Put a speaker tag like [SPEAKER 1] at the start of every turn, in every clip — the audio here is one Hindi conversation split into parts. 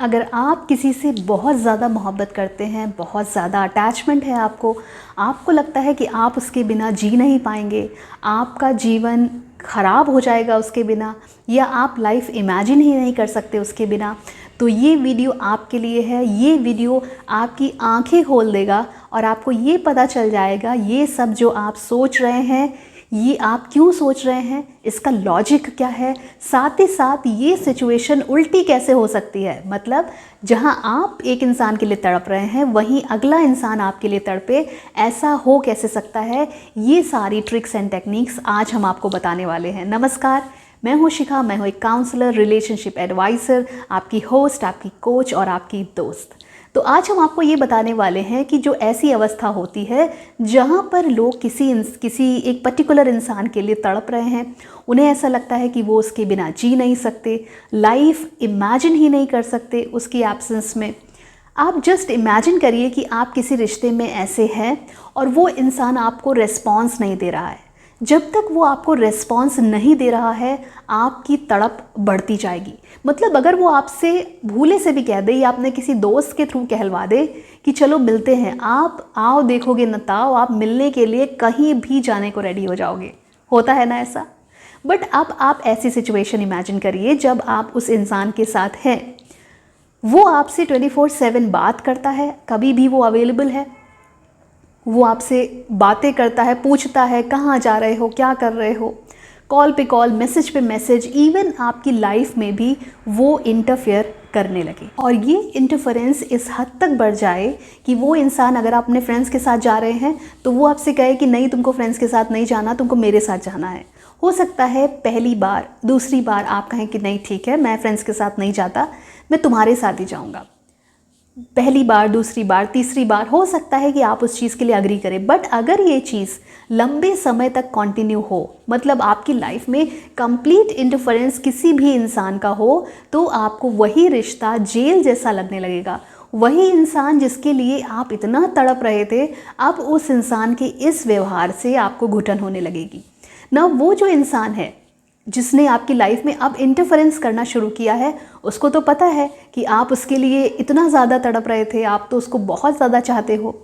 [SPEAKER 1] अगर आप किसी से बहुत ज़्यादा मोहब्बत करते हैं, बहुत ज़्यादा अटैचमेंट है आपको लगता है कि आप उसके बिना जी नहीं पाएंगे, आपका जीवन ख़राब हो जाएगा उसके बिना, या आप लाइफ इमेजिन ही नहीं कर सकते उसके बिना, तो ये वीडियो आपके लिए है। ये वीडियो आपकी आंखें खोल देगा और आपको ये पता चल जाएगा ये सब जो आप सोच रहे हैं, ये आप क्यों सोच रहे हैं, इसका लॉजिक क्या है, साथ ही साथ ये सिचुएशन उल्टी कैसे हो सकती है। मतलब जहां आप एक इंसान के लिए तड़प रहे हैं वहीं अगला इंसान आपके लिए तड़पे, ऐसा हो कैसे सकता है। ये सारी ट्रिक्स एंड टेक्निक्स आज हम आपको बताने वाले हैं। नमस्कार, मैं हूं शिखा, मैं हूं एक काउंसलर, रिलेशनशिप एडवाइज़र, आपकी होस्ट, आपकी कोच और आपकी दोस्त। तो आज हम आपको ये बताने वाले हैं कि जो ऐसी अवस्था होती है जहाँ पर लोग किसी एक पर्टिकुलर इंसान के लिए तड़प रहे हैं, उन्हें ऐसा लगता है कि वो उसके बिना जी नहीं सकते, लाइफ इमेजिन ही नहीं कर सकते उसकी एब्सेंस में। आप जस्ट इमेजिन करिए कि आप किसी रिश्ते में ऐसे हैं और वो इंसान आपको रिस्पॉन्स नहीं दे रहा है। जब तक वो आपको रिस्पॉन्स नहीं दे रहा है आपकी तड़प बढ़ती जाएगी। मतलब अगर वो आपसे भूले से भी कह दे या आपने किसी दोस्त के थ्रू कहलवा दे कि चलो मिलते हैं, आप आओ देखोगे न ताओ, आप मिलने के लिए कहीं भी जाने को रेडी हो जाओगे। होता है ना ऐसा। बट अब आप ऐसी सिचुएशन इमेजिन करिए जब आप उस इंसान के साथ हैं, वो आपसे 24/7 बात करता है, कभी भी वो अवेलेबल है, वो आपसे बातें करता है, पूछता है कहाँ जा रहे हो, क्या कर रहे हो, कॉल पे कॉल, मैसेज पे मैसेज, इवन आपकी लाइफ में भी वो इंटरफेयर करने लगे। और ये इंटरफेरेंस इस हद तक बढ़ जाए कि वो इंसान, अगर आप अपने फ्रेंड्स के साथ जा रहे हैं तो वो आपसे कहे कि नहीं, तुमको फ्रेंड्स के साथ नहीं जाना, तुमको मेरे साथ जाना है। हो सकता है पहली बार, दूसरी बार आप कहें कि नहीं ठीक है, मैं फ्रेंड्स के साथ नहीं जाता, मैं तुम्हारे साथ ही जाऊँगा। पहली बार, दूसरी बार, तीसरी बार हो सकता है कि आप उस चीज़ के लिए अग्री करें। बट अगर ये चीज़ लंबे समय तक कंटिन्यू हो, मतलब आपकी लाइफ में कंप्लीट इंटरफेरेंस किसी भी इंसान का हो, तो आपको वही रिश्ता जेल जैसा लगने लगेगा। वही इंसान जिसके लिए आप इतना तड़प रहे थे, अब उस इंसान के इस व्यवहार से आपको घुटन होने लगेगी ना। वो जो इंसान है जिसने आपकी लाइफ में अब इंटरफेरेंस करना शुरू किया है, उसको तो पता है कि आप उसके लिए इतना ज़्यादा तड़प रहे थे, आप तो उसको बहुत ज़्यादा चाहते हो।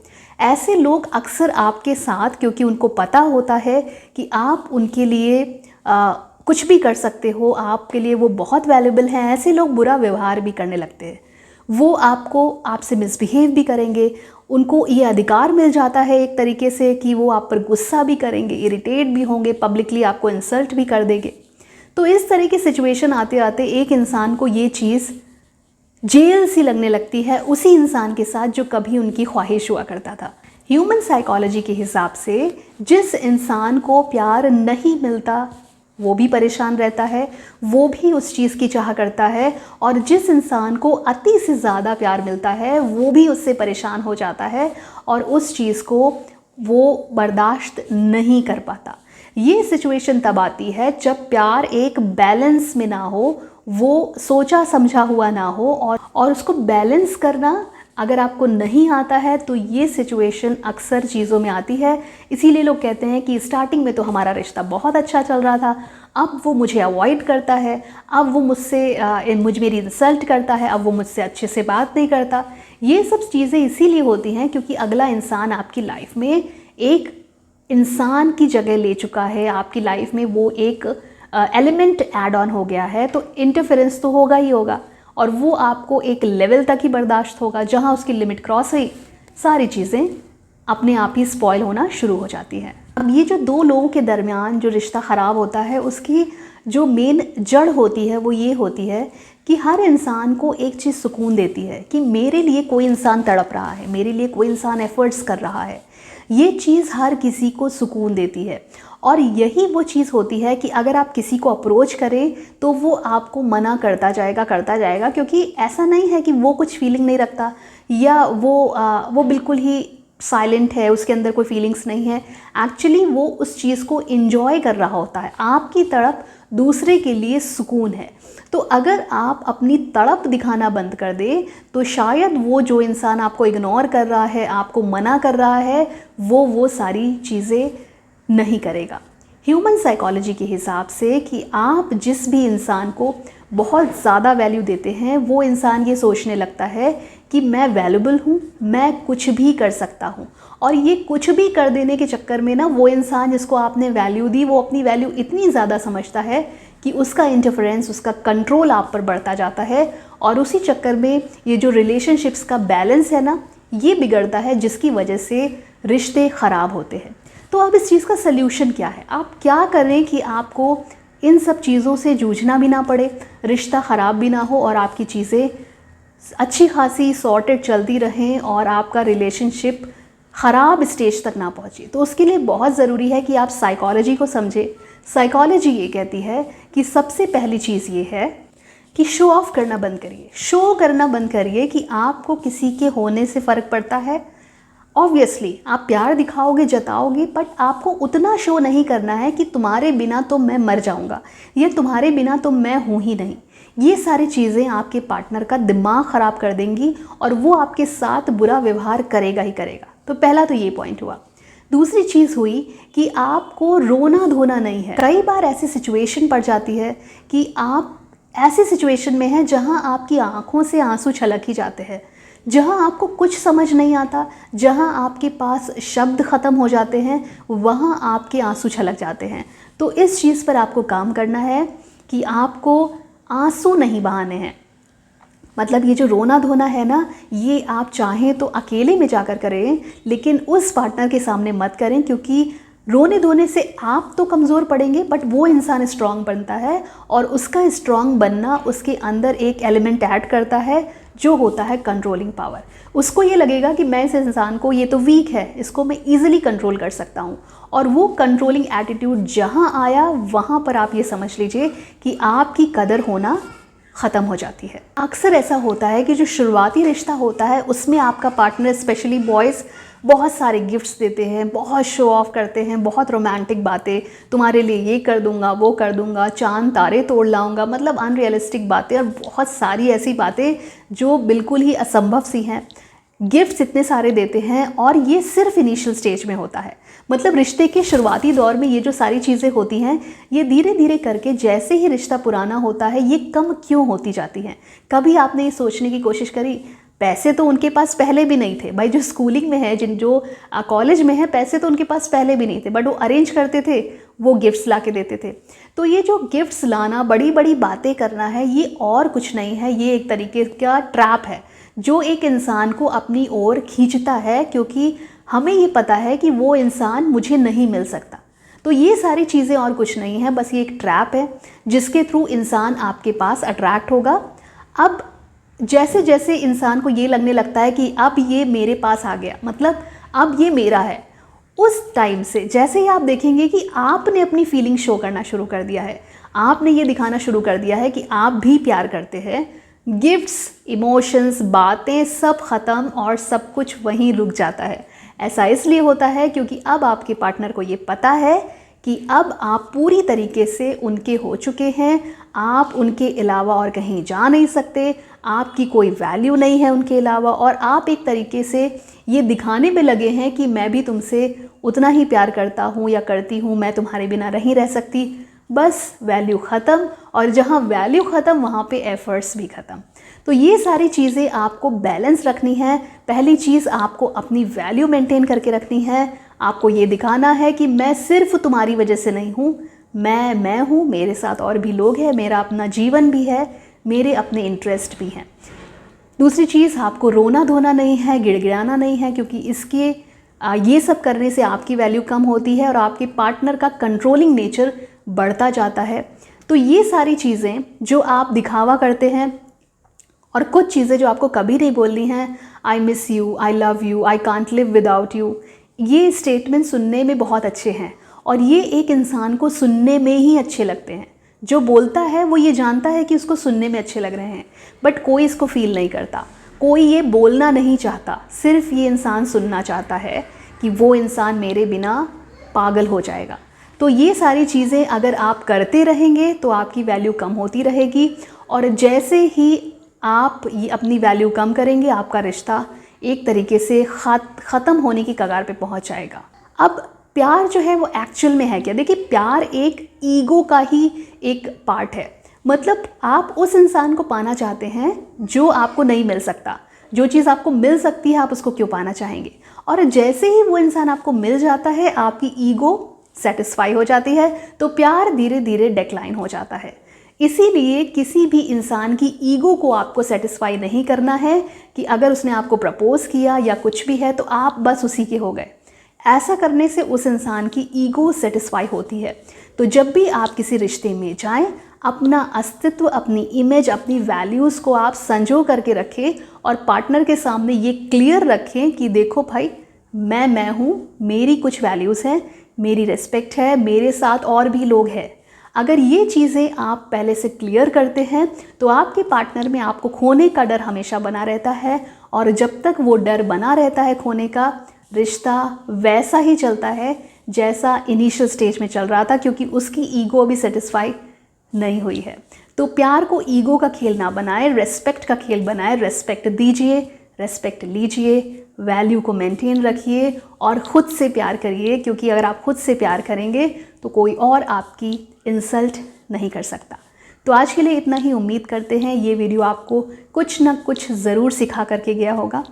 [SPEAKER 1] ऐसे लोग अक्सर आपके साथ, क्योंकि उनको पता होता है कि आप उनके लिए कुछ भी कर सकते हो, आपके लिए वो बहुत वैल्यूबल हैं, ऐसे लोग बुरा व्यवहार भी करने लगते हैं। वो आपसे मिसबिहेव भी करेंगे। उनको ये अधिकार मिल जाता है एक तरीके से कि वो आप पर गुस्सा भी करेंगे, इरिटेट भी होंगे, पब्लिकली आपको इंसल्ट भी कर देंगे। तो इस तरह की सिचुएशन आते आते एक इंसान को ये चीज़ जेल सी लगने लगती है, उसी इंसान के साथ जो कभी उनकी ख्वाहिश हुआ करता था। ह्यूमन साइकोलॉजी के हिसाब से जिस इंसान को प्यार नहीं मिलता वो भी परेशान रहता है, वो भी उस चीज़ की चाह करता है, और जिस इंसान को अति से ज़्यादा प्यार मिलता है वो भी उससे परेशान हो जाता है और उस चीज़ को वो बर्दाश्त नहीं कर पाता। ये सिचुएशन तब आती है जब प्यार एक बैलेंस में ना हो, वो सोचा समझा हुआ ना हो, और उसको बैलेंस करना अगर आपको नहीं आता है तो ये सिचुएशन अक्सर चीज़ों में आती है। इसीलिए लोग कहते हैं कि स्टार्टिंग में तो हमारा रिश्ता बहुत अच्छा चल रहा था, अब वो मुझे अवॉइड करता है, अब वो मेरी इंसल्ट करता है, अब वो मुझसे अच्छे से बात नहीं करता। ये सब चीज़ें इसीलिए होती हैं क्योंकि अगला इंसान आपकी लाइफ में एक इंसान की जगह ले चुका है, आपकी लाइफ में वो एक एलिमेंट ऐड ऑन हो गया है। तो इंटरफेरेंस तो होगा ही होगा, और वो आपको एक लेवल तक ही बर्दाश्त होगा। जहाँ उसकी लिमिट क्रॉस हुई, सारी चीज़ें अपने आप ही स्पॉइल होना शुरू हो जाती हैं। अब ये जो दो लोगों के दरमियान जो रिश्ता ख़राब होता है, उसकी जो मेन जड़ होती है वो ये होती है कि हर इंसान को एक चीज़ सुकून देती है कि मेरे लिए कोई इंसान तड़प रहा है, मेरे लिए कोई इंसान एफर्ट्स कर रहा है। ये चीज़ हर किसी को सुकून देती है, और यही वो चीज़ होती है कि अगर आप किसी को अप्रोच करें तो वो आपको मना करता जाएगा, क्योंकि ऐसा नहीं है कि वो कुछ फीलिंग नहीं रखता या वो बिल्कुल ही साइलेंट है, उसके अंदर कोई फीलिंग्स नहीं है। एक्चुअली वो उस चीज़ को एंजॉय कर रहा होता है। आपकी तड़प दूसरे के लिए सुकून है। तो अगर आप अपनी तड़प दिखाना बंद कर दें तो शायद वो जो इंसान आपको इग्नोर कर रहा है, आपको मना कर रहा है, वो सारी चीज़ें नहीं करेगा। ह्यूमन साइकोलॉजी के हिसाब से कि आप जिस भी इंसान को बहुत ज़्यादा वैल्यू देते हैं, वो इंसान ये सोचने लगता है कि मैं वैल्यूबल हूँ, मैं कुछ भी कर सकता हूँ। और ये कुछ भी कर देने के चक्कर में ना वो इंसान जिसको आपने वैल्यू दी वो अपनी वैल्यू इतनी ज़्यादा समझता है कि उसका इंटरफेरेंस, उसका कंट्रोल आप पर बढ़ता जाता है, और उसी चक्कर में ये जो रिलेशनशिप्स का बैलेंस है ना ये बिगड़ता है, जिसकी वजह से रिश्ते ख़राब होते हैं। तो अब इस चीज़ का सल्यूशन क्या है? आप क्या करें कि आपको इन सब चीज़ों से जूझना भी ना पड़े, रिश्ता ख़राब भी ना हो और आपकी चीज़ें अच्छी खासी सॉर्टेड चलती रहें और आपका रिलेशनशिप ख़राब स्टेज तक ना पहुँचे? तो उसके लिए बहुत ज़रूरी है कि आप साइकोलॉजी को समझें। साइकोलॉजी ये कहती है कि सबसे पहली चीज़ ये है कि शो ऑफ करना बंद करिए। शो करना बंद करिए कि आपको किसी के होने से फ़र्क पड़ता है। ऑब्वियसली आप प्यार दिखाओगे, जताओगे, बट आपको उतना शो नहीं करना है कि तुम्हारे बिना तो मैं मर जाऊंगा, या तुम्हारे बिना तो मैं हूँ ही नहीं। ये सारी चीज़ें आपके पार्टनर का दिमाग ख़राब कर देंगी और वो आपके साथ बुरा व्यवहार करेगा ही करेगा। तो पहला तो ये पॉइंट हुआ। दूसरी चीज़ हुई कि आपको रोना धोना नहीं है। कई बार ऐसी सिचुएशन पड़ जाती है कि आप ऐसी सिचुएशन में हैं जहां आपकी आंखों से आंसू छलक ही जाते हैं, जहां आपको कुछ समझ नहीं आता, जहां आपके पास शब्द ख़त्म हो जाते हैं, वहां आपके आंसू छलक जाते हैं। तो इस चीज़ पर आपको काम करना है कि आपको आंसू नहीं बहाने हैं। मतलब ये जो रोना धोना है ना, ये आप चाहें तो अकेले में जाकर करें, लेकिन उस पार्टनर के सामने मत करें, क्योंकि रोने धोने से आप तो कमज़ोर पड़ेंगे बट वो इंसान स्ट्रांग बनता है, और उसका स्ट्रांग बनना उसके अंदर एक एलिमेंट ऐड करता है जो होता है कंट्रोलिंग पावर। उसको ये लगेगा कि मैं इस इंसान को, ये तो वीक है, इसको मैं ईजिली कंट्रोल कर सकता हूँ, और वो कंट्रोलिंग एटीट्यूड जहाँ आया वहाँ पर आप ये समझ लीजिए कि आपकी कदर होना ख़त्म हो जाती है। अक्सर ऐसा होता है कि जो शुरुआती रिश्ता होता है उसमें आपका पार्टनर, स्पेशली बॉयज़, बहुत सारे गिफ्ट्स देते हैं, बहुत शो ऑफ करते हैं, बहुत रोमांटिक बातें, तुम्हारे लिए ये कर दूंगा, वो कर दूंगा, चांद तारे तोड़ लाऊंगा, मतलब अनरियलिस्टिक बातें, और बहुत सारी ऐसी बातें जो बिल्कुल ही असंभव सी हैं। गिफ्ट्स इतने सारे देते हैं, और ये सिर्फ इनिशियल स्टेज में होता है। मतलब रिश्ते के शुरुआती दौर में ये जो सारी चीज़ें होती हैं, ये धीरे धीरे करके जैसे ही रिश्ता पुराना होता है ये कम क्यों होती जाती हैं। कभी आपने ये सोचने की कोशिश करी, पैसे तो उनके पास पहले भी नहीं थे भाई, जो स्कूलिंग में है, जो कॉलेज में है, पैसे तो उनके पास पहले भी नहीं थे, बट वो अरेंज करते थे, वो गिफ्ट्स ला के देते थे। तो ये जो गिफ्ट्स लाना, बड़ी बड़ी बातें करना है, ये और कुछ नहीं है, ये एक तरीके का ट्रैप है जो एक इंसान को अपनी ओर खींचता है, क्योंकि हमें ये पता है कि वो इंसान मुझे नहीं मिल सकता। तो ये सारी चीज़ें और कुछ नहीं है, बस ये एक ट्रैप है जिसके थ्रू इंसान आपके पास अट्रैक्ट होगा। अब जैसे जैसे इंसान को ये लगने लगता है कि अब ये मेरे पास आ गया, मतलब अब ये मेरा है, उस टाइम से जैसे ही आप देखेंगे कि आपने अपनी फीलिंग शो करना शुरू कर दिया है, आपने ये दिखाना शुरू कर दिया है कि आप भी प्यार करते हैं, गिफ्ट्स, इमोशंस, बातें सब ख़त्म और सब कुछ वहीं रुक जाता है। ऐसा इसलिए होता है क्योंकि अब आपके पार्टनर को ये पता है कि अब आप पूरी तरीके से उनके हो चुके हैं, आप उनके अलावा और कहीं जा नहीं सकते, आपकी कोई वैल्यू नहीं है उनके अलावा, और आप एक तरीके से ये दिखाने में लगे हैं कि मैं भी तुमसे उतना ही प्यार करता हूँ या करती हूँ, मैं तुम्हारे बिना नहीं रह सकती। बस वैल्यू ख़त्म, और जहाँ वैल्यू ख़त्म वहाँ पे एफ़र्ट्स भी ख़त्म। तो ये सारी चीज़ें आपको बैलेंस रखनी है। पहली चीज़, आपको अपनी वैल्यू मेंटेन करके रखनी है। आपको ये दिखाना है कि मैं सिर्फ तुम्हारी वजह से नहीं हूँ, मैं हूँ, मेरे साथ और भी लोग हैं, मेरा अपना जीवन भी है, मेरे अपने इंटरेस्ट भी हैं। दूसरी चीज़, आपको रोना धोना नहीं है, गिड़गिड़ाना नहीं है, क्योंकि इसके ये सब करने से आपकी वैल्यू कम होती है और आपके पार्टनर का कंट्रोलिंग नेचर बढ़ता जाता है। तो ये सारी चीज़ें जो आप दिखावा करते हैं, और कुछ चीज़ें जो आपको कभी नहीं बोलनी हैं, I miss you, I love you, I can't live without you, ये स्टेटमेंट सुनने में बहुत अच्छे हैं और ये एक इंसान को सुनने में ही अच्छे लगते हैं। जो बोलता है वो ये जानता है कि उसको सुनने में अच्छे लग रहे हैं, बट कोई इसको फील नहीं करता, कोई ये बोलना नहीं चाहता, सिर्फ ये इंसान सुनना चाहता है कि वो इंसान मेरे बिना पागल हो जाएगा। तो ये सारी चीज़ें अगर आप करते रहेंगे तो आपकी वैल्यू कम होती रहेगी, और जैसे ही आप ये अपनी वैल्यू कम करेंगे, आपका रिश्ता एक तरीके से ख़त्म होने की कगार पे पहुंच जाएगा। अब प्यार जो है वो एक्चुअल में है क्या? देखिए, प्यार एक ईगो का ही एक पार्ट है। मतलब आप उस इंसान को पाना चाहते हैं जो आपको नहीं मिल सकता। जो चीज़ आपको मिल सकती है आप उसको क्यों पाना चाहेंगे। और जैसे ही वो इंसान आपको मिल जाता है आपकी ईगो सेटिस्फाई हो जाती है, तो प्यार धीरे धीरे डिक्लाइन हो जाता है। इसीलिए किसी भी इंसान की ईगो को आपको सेटिस्फाई नहीं करना है कि अगर उसने आपको प्रपोज किया या कुछ भी है तो आप बस उसी के हो गए। ऐसा करने से उस इंसान की ईगो सेटिस्फाई होती है। तो जब भी आप किसी रिश्ते में जाएं, अपना अस्तित्व, अपनी इमेज, अपनी वैल्यूज़ को आप संजो करके रखें और पार्टनर के सामने ये क्लियर रखें कि देखो भाई, मैं हूँ, मेरी कुछ वैल्यूज़ हैं, मेरी रिस्पेक्ट है, मेरे साथ और भी लोग हैं। अगर ये चीज़ें आप पहले से क्लियर करते हैं तो आपके पार्टनर में आपको खोने का डर हमेशा बना रहता है, और जब तक वो डर बना रहता है खोने का, रिश्ता वैसा ही चलता है जैसा इनिशियल स्टेज में चल रहा था, क्योंकि उसकी ईगो अभी सेटिस्फाई नहीं हुई है। तो प्यार को ईगो का खेल ना बनाए, रेस्पेक्ट का खेल बनाए। रेस्पेक्ट दीजिए, रेस्पेक्ट लीजिए, वैल्यू को मेंटेन रखिए और ख़ुद से प्यार करिए, क्योंकि अगर आप खुद से प्यार करेंगे तो कोई और आपकी इंसल्ट नहीं कर सकता। तो आज के लिए इतना ही। उम्मीद करते हैं ये वीडियो आपको कुछ ना कुछ ज़रूर सिखा करके गया होगा।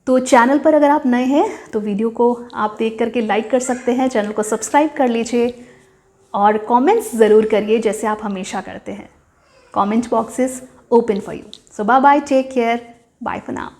[SPEAKER 1] तो चैनल पर अगर आप नए हैं तो वीडियो को आप देख करके लाइक कर सकते हैं, चैनल को सब्सक्राइब कर लीजिए और कमेंट्स ज़रूर करिए जैसे आप हमेशा करते हैं। Comment box is open for you. So bye bye, take care, bye for now.